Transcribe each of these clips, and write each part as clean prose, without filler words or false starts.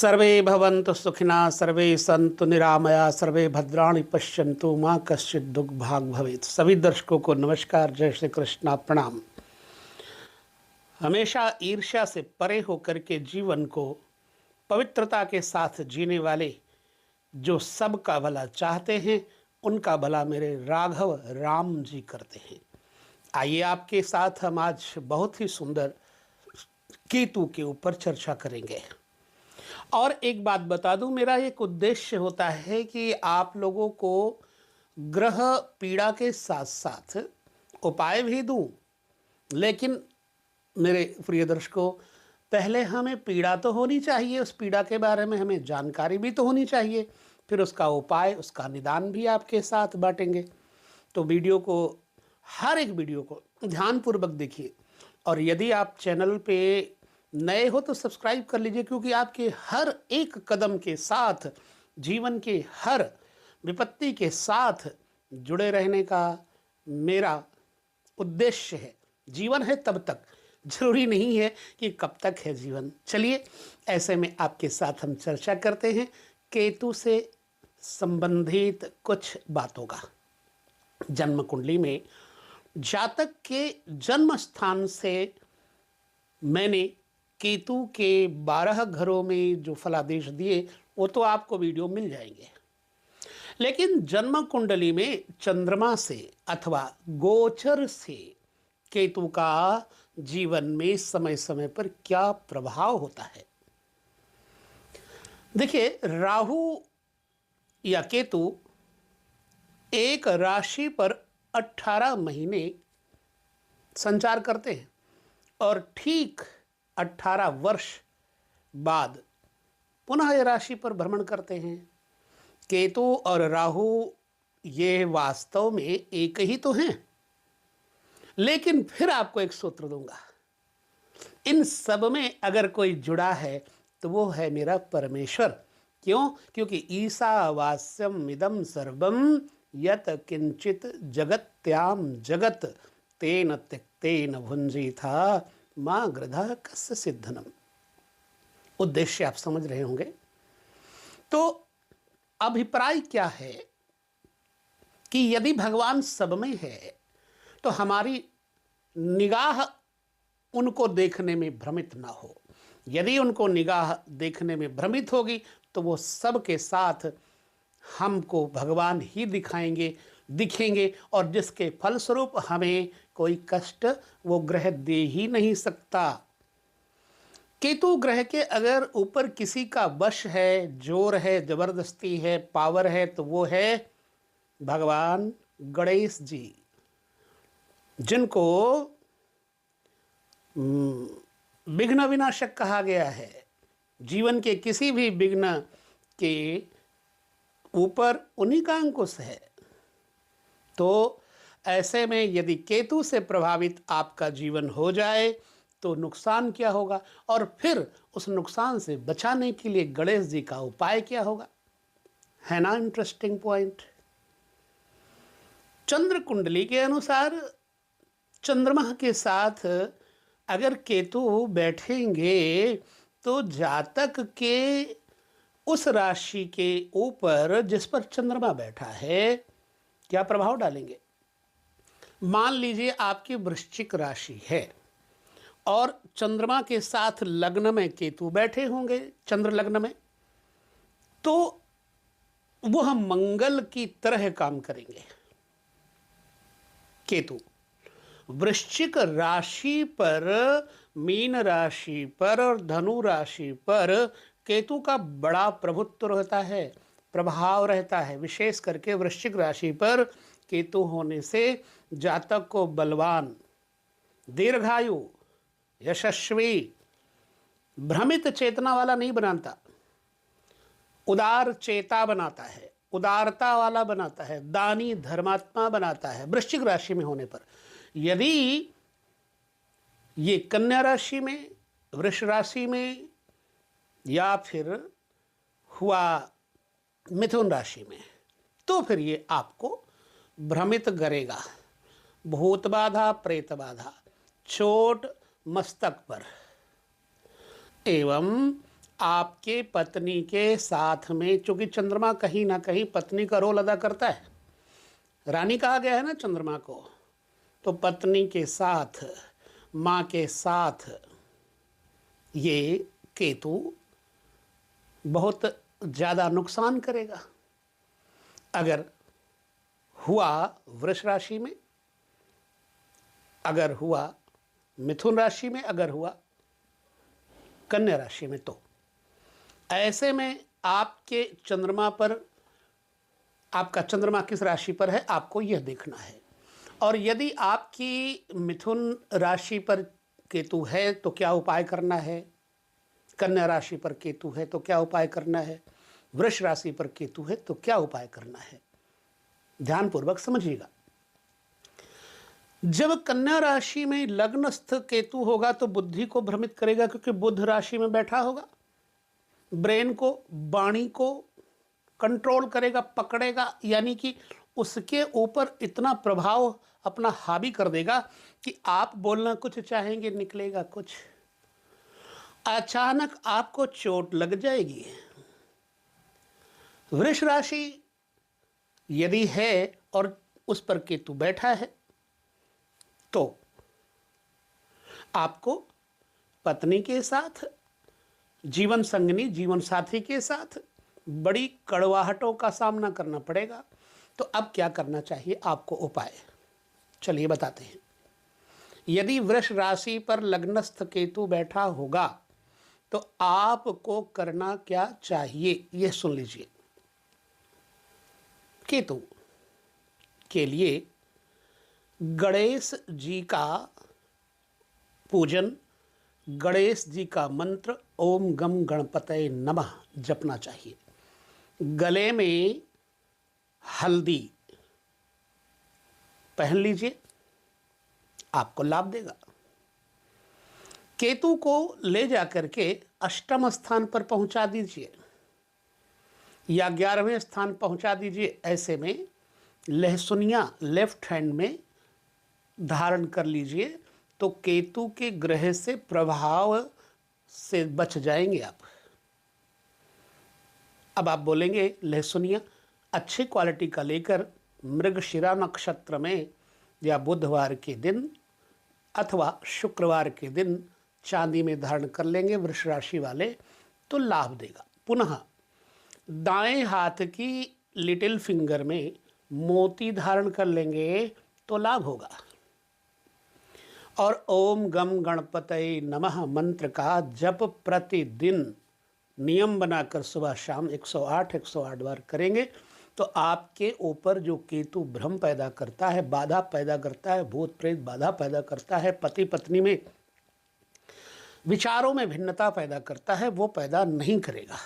सर्वे भवन्तु सुखिनः सर्वे सन्तु निरामया सर्वे भद्राणि पश्यन्तु माँ कश्चित् दुर्भाग् भवेत्। सभी दर्शकों को नमस्कार, जय श्री कृष्णा, प्रणाम। हमेशा ईर्ष्या से परे होकर के जीवन को पवित्रता के साथ जीने वाले जो सबका भला चाहते हैं, उनका भला मेरे राघव राम जी करते हैं। आइए आपके साथ हम आज बहुत ही सुंदर केतु के ऊपर चर्चा करेंगे। और एक बात बता दूं, मेरा एक उद्देश्य होता है कि आप लोगों को ग्रह पीड़ा के साथ साथ उपाय भी दूं, लेकिन मेरे प्रिय दर्शकों, पहले हमें पीड़ा तो होनी चाहिए, उस पीड़ा के बारे में हमें जानकारी भी तो होनी चाहिए, फिर उसका उपाय, उसका निदान भी आपके साथ बांटेंगे। तो वीडियो को, हर एक वीडियो को ध्यानपूर्वक देखिए, और यदि आप चैनल पे नए हो तो सब्सक्राइब कर लीजिए, क्योंकि आपके हर एक कदम के साथ, जीवन के हर विपत्ति के साथ जुड़े रहने का मेरा उद्देश्य है। जीवन है तब तक, जरूरी नहीं है कि कब तक है जीवन। चलिए, ऐसे में आपके साथ हम चर्चा करते हैं केतु से संबंधित कुछ बातों का। जन्म कुंडली में जातक के जन्म स्थान से मैंने केतु के 12 घरों में जो फलादेश दिए वो तो आपको वीडियो मिल जाएंगे, लेकिन जन्म कुंडली में चंद्रमा से अथवा गोचर से केतु का जीवन में समय समय पर क्या प्रभाव होता है। देखिए, राहु या केतु एक राशि पर 18 महीने संचार करते हैं और ठीक 18 वर्ष बाद पुनः ये राशि पर भ्रमण करते हैं। केतु और राहु ये वास्तव में एक ही तो हैं, लेकिन फिर आपको एक सूत्र दूंगा। इन सब में अगर कोई जुड़ा है तो वो है मेरा परमेश्वर। क्यों? क्योंकि ईशावास्यम इदं सर्वम यत किंचित जगत्याम जगत तेन त्यक्तेन भुंजीथा माँ गृधा कस्य सिद्धनम। उद्देश्य आप समझ रहे होंगे। तो अभिप्राय क्या है कि यदि भगवान सब में है तो हमारी निगाह उनको देखने में भ्रमित ना हो। यदि उनको निगाह देखने में भ्रमित होगी तो वो सब के साथ हमको भगवान ही दिखेंगे, और जिसके फलस्वरूप हमें कोई कष्ट वो ग्रह दे ही नहीं सकता। केतु ग्रह के अगर ऊपर किसी का वश है, जोर है, जबरदस्ती है, पावर है, तो वो है भगवान गणेश जी, जिनको विघ्न विनाशक कहा गया है। जीवन के किसी भी विघ्न के ऊपर उन्हीं का अंकुश है। तो ऐसे में यदि केतु से प्रभावित आपका जीवन हो जाए तो नुकसान क्या होगा, और फिर उस नुकसान से बचाने के लिए गणेश जी का उपाय क्या होगा। है ना इंटरेस्टिंग पॉइंट। चंद्र कुंडली के अनुसार चंद्रमा के साथ अगर केतु बैठेंगे तो जातक के उस राशि के ऊपर जिस पर चंद्रमा बैठा है क्या प्रभाव डालेंगे। मान लीजिए आपकी वृश्चिक राशि है और चंद्रमा के साथ लग्न में केतु बैठे होंगे, चंद्र लग्न में, तो वह मंगल की तरह काम करेंगे। केतु वृश्चिक राशि पर, मीन राशि पर और धनु राशि पर केतु का बड़ा प्रभुत्व रहता है, प्रभाव रहता है। विशेष करके वृश्चिक राशि पर केतु होने से जातक को बलवान, दीर्घायु, यशस्वी, भ्रमित चेतना वाला नहीं बनाता, उदार चेता बनाता है, उदारता वाला बनाता है, दानी धर्मात्मा बनाता है। वृश्चिक राशि में होने पर, यदि ये कन्या राशि में, वृष राशि में, या फिर हुआ मिथुन राशि में, तो फिर ये आपको भ्रमित करेगा। भूत बाधा, प्रेत बाधा, चोट मस्तक पर, एवं आपके पत्नी के साथ में, चूंकि चंद्रमा कहीं ना कहीं पत्नी का रोल अदा करता है, रानी कहा गया है ना चंद्रमा को, तो पत्नी के साथ, माँ के साथ ये केतु बहुत ज़्यादा नुकसान करेगा। अगर हुआ वृष राशि में, अगर हुआ मिथुन राशि में, अगर हुआ कन्या राशि में, तो ऐसे में आपके चंद्रमा पर, आपका चंद्रमा किस राशि पर है आपको यह देखना है। और यदि आपकी मिथुन राशि पर केतु है तो क्या उपाय करना है, कन्या राशि पर केतु है तो क्या उपाय करना है, वृष राशि पर केतु है तो क्या उपाय करना है, ध्यानपूर्वक समझिएगा। जब कन्या राशि में लग्नस्थ केतु होगा तो बुद्धि को भ्रमित करेगा, क्योंकि बुध राशि में बैठा होगा, ब्रेन को, वाणी को कंट्रोल करेगा, पकड़ेगा, यानी कि उसके ऊपर इतना प्रभाव अपना हावी कर देगा कि आप बोलना कुछ चाहेंगे, निकलेगा कुछ। अचानक आपको चोट लग जाएगी। वृष राशि यदि है और उस पर केतु बैठा है तो आपको पत्नी के साथ, जीवन संगनी, जीवन साथी के साथ बड़ी कड़वाहटों का सामना करना पड़ेगा। तो अब क्या करना चाहिए आपको उपाय, चलिए बताते हैं। यदि वृष राशि पर लग्नस्थ केतु बैठा होगा तो आपको करना क्या चाहिए यह सुन लीजिए। केतु के लिए गणेश जी का पूजन, गणेश जी का मंत्र ओम गम गणपतये नमः जपना चाहिए। गले में हल्दी पहन लीजिए, आपको लाभ देगा। केतु को ले जाकर के अष्टम स्थान पर पहुंचा दीजिए या 11वें स्थान पहुंचा दीजिए। ऐसे में लहसुनिया लेफ्ट हैंड में धारण कर लीजिए तो केतु के ग्रह से प्रभाव से बच जाएंगे आप। अब आप बोलेंगे लहसुनिया अच्छी क्वालिटी का लेकर मृगशिरा नक्षत्र में या बुधवार के दिन अथवा शुक्रवार के दिन चांदी में धारण कर लेंगे वृष राशि वाले तो लाभ देगा। पुनः दाएं हाथ की लिटिल फिंगर में मोती धारण कर लेंगे तो लाभ होगा। और ओम गम गणपतये नमः मंत्र का जप प्रतिदिन नियम बनाकर सुबह शाम 108 बार करेंगे तो आपके ऊपर जो केतु भ्रम पैदा करता है, बाधा पैदा करता है, भूत प्रेत बाधा पैदा करता है, पति पत्नी में विचारों में भिन्नता पैदा करता है, वो पैदा नहीं करेगा।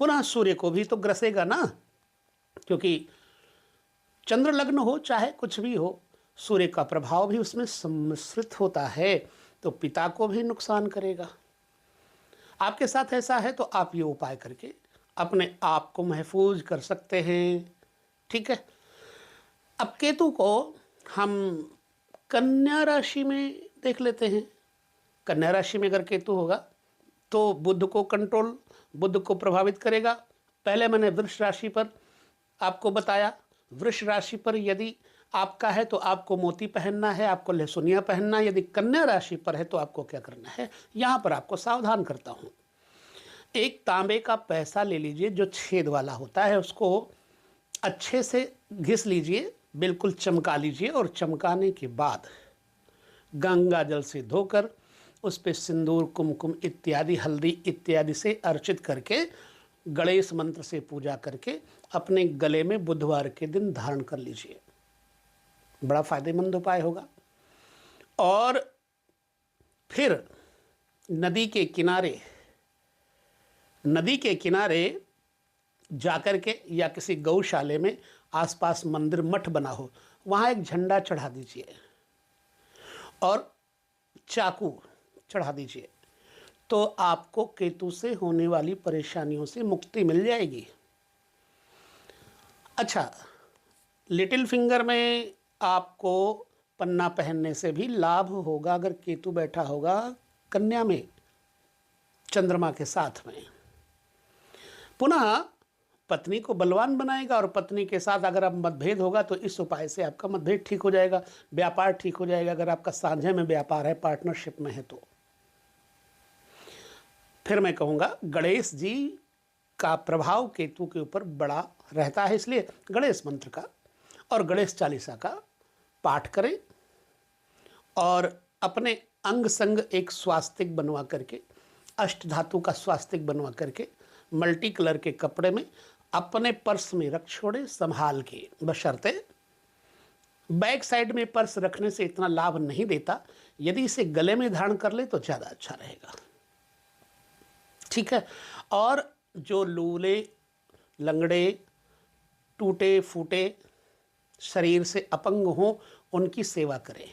पुनः सूर्य को भी तो ग्रसेगा ना, क्योंकि चंद्र लग्न हो चाहे कुछ भी हो, सूर्य का प्रभाव भी उसमें सम्मिश्रित होता है, तो पिता को भी नुकसान करेगा। आपके साथ ऐसा है तो आप ये उपाय करके अपने आप को महफूज कर सकते हैं। ठीक है। अब केतु को हम कन्या राशि में देख लेते हैं। कन्या राशि में अगर केतु होगा तो बुध को कंट्रोल, बुध को प्रभावित करेगा। पहले मैंने वृष राशि पर आपको बताया, वृष राशि पर यदि आपका है तो आपको मोती पहनना है, आपको लहसुनिया पहनना है। यदि कन्या राशि पर है तो आपको क्या करना है, यहाँ पर आपको सावधान करता हूँ। एक तांबे का पैसा ले लीजिए जो छेद वाला होता है, उसको अच्छे से घिस लीजिए, बिल्कुल चमका लीजिए और चमकाने के बाद गंगा जल से धोकर उस पर सिंदूर, कुमकुम इत्यादि, हल्दी इत्यादि से अर्चित करके गणेश मंत्र से पूजा करके अपने गले में बुधवार के दिन धारण कर लीजिए। बड़ा फायदेमंद उपाय होगा। और फिर नदी के किनारे जाकर के या किसी गौशाले में, आसपास मंदिर मठ बना हो, वहाँ एक झंडा चढ़ा दीजिए और चाकू चढ़ा दीजिए, तो आपको केतु से होने वाली परेशानियों से मुक्ति मिल जाएगी। अच्छा, लिटिल फिंगर में आपको पन्ना पहनने से भी लाभ होगा अगर केतु बैठा होगा कन्या में। चंद्रमा के साथ में। पुनः पत्नी को बलवान बनाएगा और पत्नी के साथ अगर अब मतभेद होगा तो इस उपाय से आपका मतभेद ठीक हो जाएगा, व्यापार ठीक हो जाएगा। अगर आपका साझे में व्यापार है, पार्टनरशिप में है तो। फिर मैं कहूँगा गणेश जी का प्रभाव केतु के ऊपर बड़ा रहता है, इसलिए गणेश मंत्र का और गणेश चालीसा का पाठ करें और अपने अंग संग एक स्वास्तिक बनवा करके, अष्ट धातु का स्वास्तिक बनवा करके मल्टी कलर के कपड़े में अपने पर्स में रख छोड़े संभाल के। बशर्ते बैक साइड में पर्स रखने से इतना लाभ नहीं देता, यदि इसे गले में धारण कर ले तो ज़्यादा अच्छा रहेगा। ठीक है। और जो लूले लंगड़े टूटे फूटे शरीर से अपंग हों उनकी सेवा करें।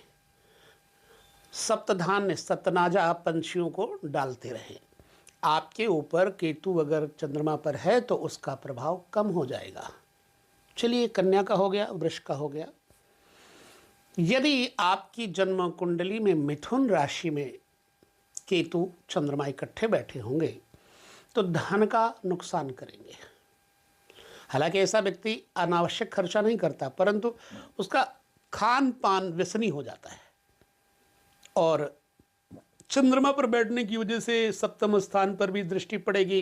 सप्तधान्य सतनाजा पंछियों को डालते रहें। आपके ऊपर केतु अगर चंद्रमा पर है तो उसका प्रभाव कम हो जाएगा। चलिए, कन्या का हो गया, वृष का हो गया। यदि आपकी जन्म कुंडली में मिथुन राशि में केतु चंद्रमा इकट्ठे बैठे होंगे तो धन का नुकसान करेंगे। हालांकि ऐसा व्यक्ति अनावश्यक खर्चा नहीं करता, परंतु उसका खान पान व्यसनी हो जाता है। और चंद्रमा पर बैठने की वजह से सप्तम स्थान पर भी दृष्टि पड़ेगी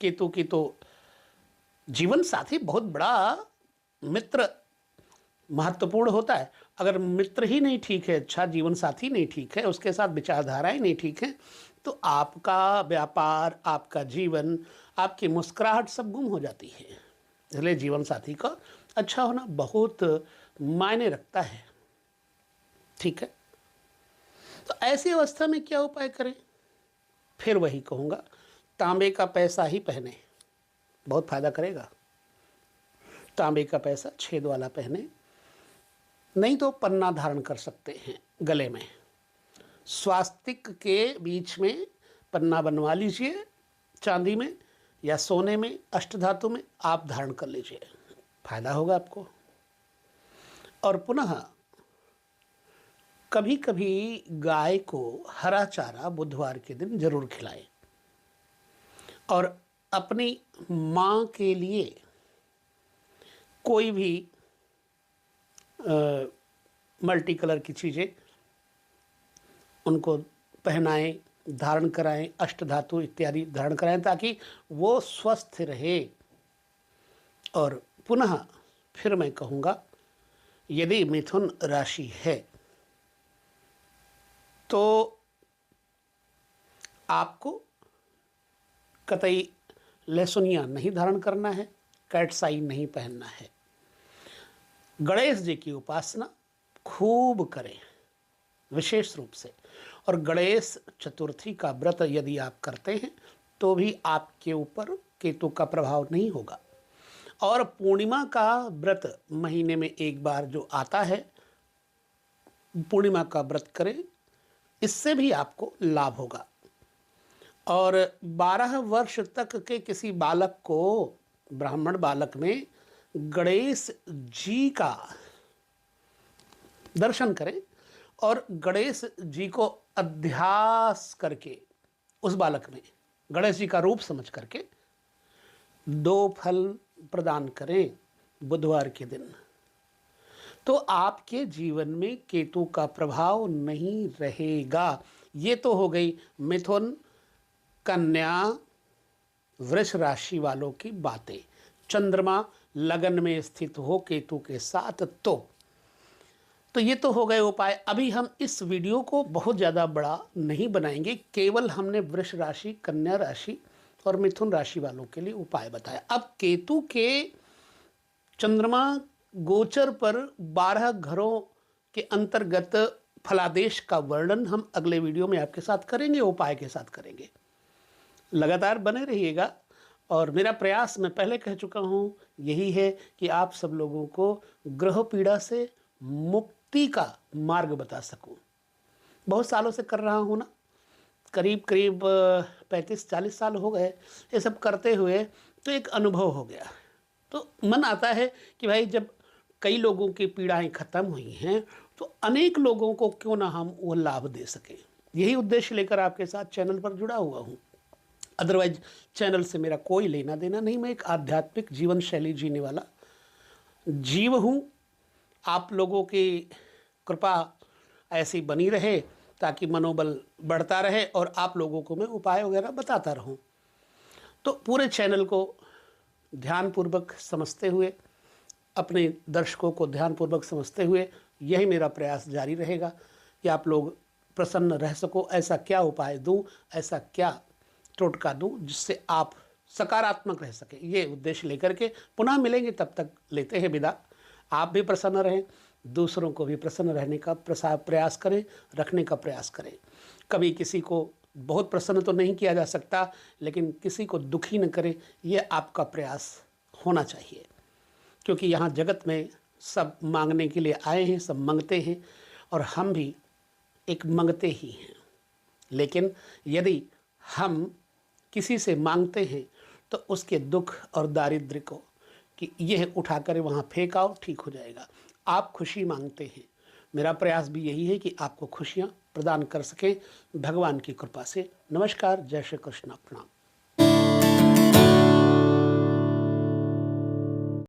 केतु की, तो जीवन साथी बहुत बड़ा मित्र महत्वपूर्ण होता है। अगर मित्र ही नहीं ठीक है, अच्छा जीवन साथी नहीं ठीक है, उसके साथ विचारधाराएं नहीं ठीक हैं, तो आपका व्यापार, आपका जीवन, आपकी मुस्कुराहट सब गुम हो जाती है। इसलिए जीवन साथी का अच्छा होना बहुत मायने रखता है। ठीक है। तो ऐसी अवस्था में क्या उपाय करें? फिर वही कहूँगा, तांबे का पैसा ही पहने, बहुत फायदा करेगा। तांबे का पैसा छेद वाला पहने, नहीं तो पन्ना धारण कर सकते हैं गले में। स्वास्तिक के बीच में पन्ना बनवा लीजिए, चांदी में या सोने में, अष्टधातु में आप धारण कर लीजिए, फायदा होगा आपको। और पुनः कभी कभी गाय को हरा चारा बुधवार के दिन जरूर खिलाएं। और अपनी माँ के लिए कोई भी मल्टी कलर की चीज़ें उनको पहनाएं, धारण कराएं, अष्टधातु इत्यादि धारण कराएं, ताकि वो स्वस्थ रहे। और पुनः फिर मैं कहूँगा, यदि मिथुन राशि है तो आपको कतई लहसुनिया नहीं धारण करना है, कैटसाई नहीं पहनना है। गणेश जी की उपासना खूब करें विशेष रूप से। और गणेश चतुर्थी का व्रत यदि आप करते हैं तो भी आपके ऊपर केतु का प्रभाव नहीं होगा। और पूर्णिमा का व्रत महीने में एक बार जो आता है, पूर्णिमा का व्रत करें, इससे भी आपको लाभ होगा। और 12 वर्ष तक के किसी बालक को, ब्राह्मण बालक में गणेश जी का दर्शन करें और गणेश जी को अध्यास करके उस बालक में गणेश जी का रूप समझ करके 2 फल प्रदान करें बुधवार के दिन, तो आपके जीवन में केतु का प्रभाव नहीं रहेगा। ये तो हो गई मिथुन, कन्या, वृष राशि वालों की बातें। चंद्रमा लगन में स्थित हो केतु के साथ तो ये तो हो गए उपाय। अभी हम इस वीडियो को बहुत ज़्यादा बड़ा नहीं बनाएंगे, केवल हमने वृष राशि, कन्या राशि और मिथुन राशि वालों के लिए उपाय बताया। अब केतु के चंद्रमा गोचर पर 12 घरों के अंतर्गत फलादेश का वर्णन हम अगले वीडियो में आपके साथ करेंगे, उपाय के साथ करेंगे। लगातार बने रहिएगा। और मेरा प्रयास, मैं पहले कह चुका हूँ, यही है कि आप सब लोगों को ग्रह पीड़ा से मुक्ति का मार्ग बता सकूं। बहुत सालों से कर रहा हूँ ना, करीब 35-40 साल हो गए ये सब करते हुए, तो एक अनुभव हो गया। तो मन आता है कि भाई जब कई लोगों की पीड़ाएं खत्म हुई हैं तो अनेक लोगों को क्यों ना हम वो लाभ दे सकें। यही उद्देश्य लेकर आपके साथ चैनल पर जुड़ा हुआ हूँ। अदरवाइज चैनल से मेरा कोई लेना देना नहीं। मैं एक आध्यात्मिक जीवन शैली जीने वाला जीव हूँ। आप लोगों की कृपा ऐसी बनी रहे ताकि मनोबल बढ़ता रहे और आप लोगों को मैं उपाय वगैरह बताता रहूं। तो पूरे चैनल को ध्यानपूर्वक समझते हुए, अपने दर्शकों को ध्यानपूर्वक समझते हुए यही मेरा प्रयास जारी रहेगा कि आप लोग प्रसन्न रह सको। ऐसा क्या उपाय दूं, ऐसा क्या टोटका दूं जिससे आप सकारात्मक रह सके, ये उद्देश्य लेकर के पुनः मिलेंगे। तब तक लेते हैं विदा। आप भी प्रसन्न रहें, दूसरों को भी प्रसन्न रहने का प्रयास करें, रखने का प्रयास करें। कभी किसी को बहुत प्रसन्न तो नहीं किया जा सकता, लेकिन किसी को दुखी न करें, ये आपका प्रयास होना चाहिए। क्योंकि यहाँ जगत में सब मांगने के लिए आए हैं, सब मांगते हैं और हम भी एक मांगते ही हैं। लेकिन यदि हम किसी से मांगते हैं तो उसके दुख और दारिद्र्य को कि यह उठाकर वहाँ फेंक आओ, ठीक हो जाएगा। आप खुशी मांगते हैं, मेरा प्रयास भी यही है कि आपको खुशियाँ प्रदान कर सकें भगवान की कृपा से। नमस्कार, जय श्री कृष्ण, प्रणाम।